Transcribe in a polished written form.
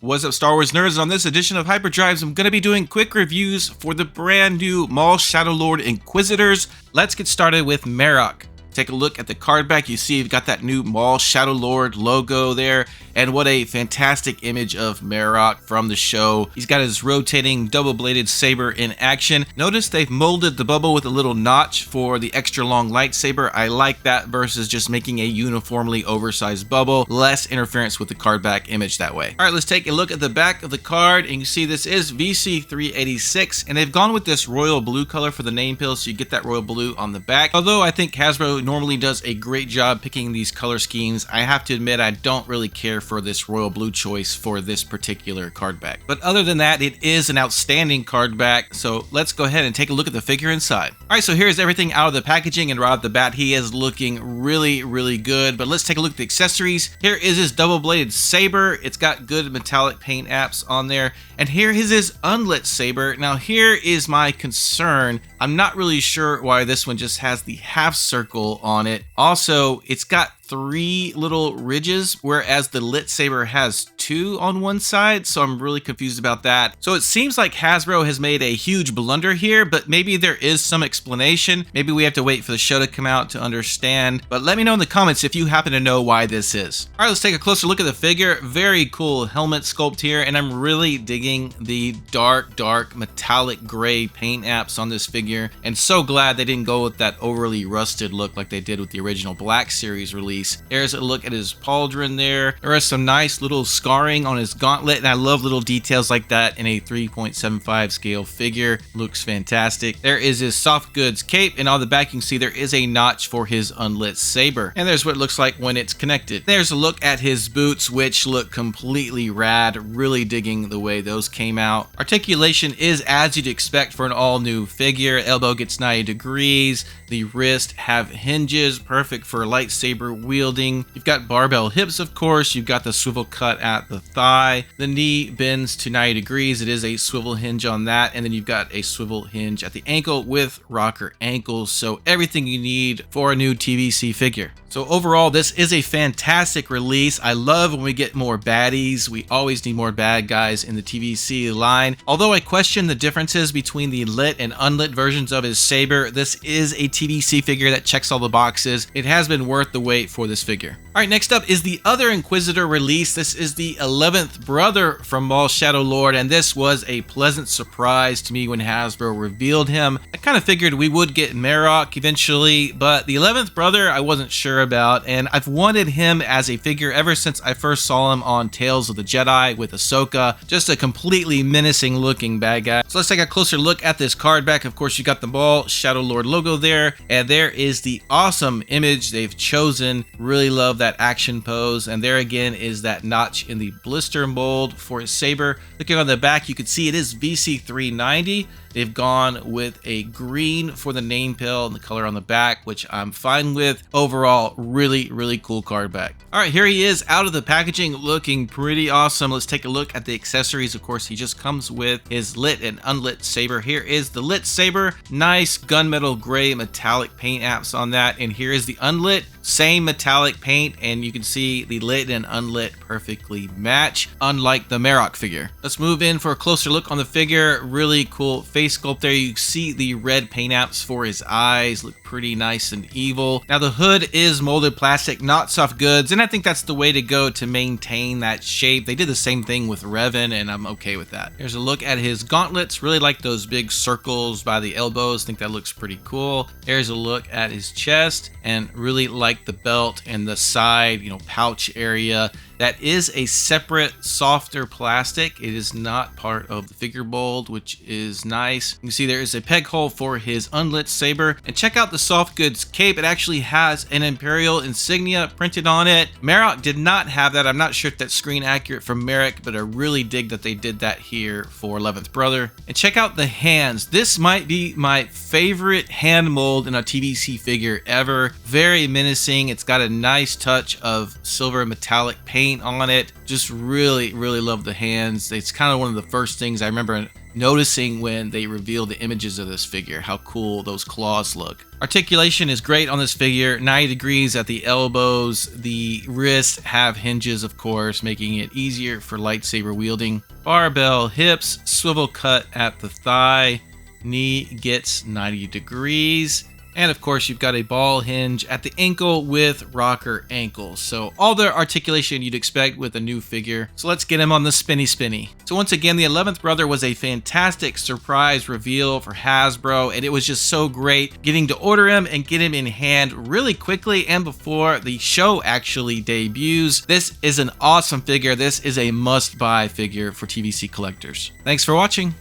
What's up, Star Wars nerds? On this edition of Hyperdrives, I'm going to be doing quick reviews for the brand new Maul Shadow Lord Inquisitors. Let's get started with Marrok. Take a look at the card back. You see you've got that new Maul Shadow Lord logo there, and what a fantastic image of Marrok from the show. He's got his rotating double-bladed saber in action. Notice they've molded the bubble with a little notch for the extra long lightsaber. I like that versus just making a uniformly oversized bubble. Less interference with the card back image that way. All right, let's take a look at the back of the card, and you see this is VC386, and they've gone with this royal blue color for the name pill, so you get that royal blue on the back. Although I think Hasbro normally does a great job picking these color schemes, I have to admit I don't really care for this royal blue choice for this particular card back. But other than that, it is an outstanding card back, so let's go ahead and take a look at the figure inside. Alright, so here's everything out of the packaging, and right off the bat he is looking really good. But let's take a look at the accessories. Here is his double-bladed saber. It's got good metallic paint apps on there, and here is his unlit saber. Now here is my concern. I'm not really sure why this one just has the half circle on it. Also, it's got 3 little ridges, whereas the lit saber has 2 on one side, so I'm really confused about that. So it seems like Hasbro has made a huge blunder here, but maybe there is some explanation. Maybe we have to wait for the show to come out to understand, but let me know in the comments if you happen to know why this is. All right, let's take a closer look at the figure. Very cool helmet sculpt here, and I'm really digging the dark metallic gray paint apps on this figure, and so glad they didn't go with that overly rusted look like they did with the original Black Series release. There's a look at his pauldron there. There is some nice little scarring on his gauntlet, and I love little details like that in a 3.75 scale figure. Looks fantastic. There is his soft goods cape, and on the back you can see there is a notch for his unlit saber. And there's what it looks like when it's connected. There's a look at his boots, which look completely rad. Really digging the way those came out. Articulation is as you'd expect for an all new figure. Elbow gets 90 degrees. The wrist have hinges, perfect for lightsaber wielding. You've got barbell hips, of course. You've got the swivel cut at the thigh. The knee bends to 90 degrees. It is a swivel hinge on that. And then you've got a swivel hinge at the ankle with rocker ankles. So everything you need for a new TVC figure. So overall, this is a fantastic release. I love when we get more baddies. We always need more bad guys in the TVC line. Although I question the differences between the lit and unlit versions of his saber, this is a TVC figure that checks all the boxes. It has been worth the wait for this figure. All right, next up is the other Inquisitor release. This is the 11th Brother from Maul Shadow Lord, and this was a pleasant surprise to me when Hasbro revealed him. I kind of figured we would get Marrok eventually, but the 11th Brother I wasn't sure about, and I've wanted him as a figure ever since I first saw him on Tales of the Jedi with Ahsoka. Just a completely menacing looking bad guy. So let's take a closer look at this card back. Of course, you got the Maul Shadow Lord logo there, and there is the awesome image they've chosen. Really love that action pose, and there again is that notch in the blister mold for his saber. Looking on the back, you can see it is VC390. They've gone with a green for the name pill and the color on the back, which I'm fine with. Overall, really cool card back. All right, here he is out of the packaging, looking pretty awesome. Let's take a look at the accessories. Of course, he just comes with his lit and unlit saber. Here is the lit saber. Nice gunmetal gray metallic paint apps on that. And here is the unlit. Same metallic paint, and you can see the lit and unlit perfectly match, unlike the Marrok figure. Let's move in for a closer look on the figure. Really cool face sculpt there. You see the red paint apps for his eyes. Look pretty nice and evil. Now the hood is molded plastic, not soft goods, and I think that's the way to go to maintain that shape. They did the same thing with Revan, and I'm okay with that. Here's a look at his gauntlets. Really like those big circles by the elbows. Think that looks pretty cool. Here's a look at his chest, and really like the belt and the side, pouch area. That is a separate, softer plastic. It is not part of the figure mold, which is nice. You can see there is a peg hole for his unlit saber. And check out the soft goods cape. It actually has an Imperial insignia printed on it. Marrok did not have that. I'm not sure if that's screen accurate from Marrok, but I really dig that they did that here for 11th Brother. And check out the hands. This might be my favorite hand mold in a TVC figure ever. Very menacing. It's got a nice touch of silver metallic paint paint on it. Just really love the hands. It's kind of one of the first things I remember noticing when they revealed the images of this figure, how cool those claws look. Articulation is great on this figure, 90 degrees at the elbows. The wrists have hinges, of course, making it easier for lightsaber wielding. Barbell hips, swivel cut at the thigh, knee gets 90 degrees. And of course, you've got a ball hinge at the ankle with rocker ankles. So all the articulation you'd expect with a new figure. So let's get him on the spinny. So once again, the 11th Brother was a fantastic surprise reveal for Hasbro. And it was just so great getting to order him and get him in hand really quickly and before the show actually debuts. This is an awesome figure. This is a must-buy figure for TVC collectors. Thanks for watching.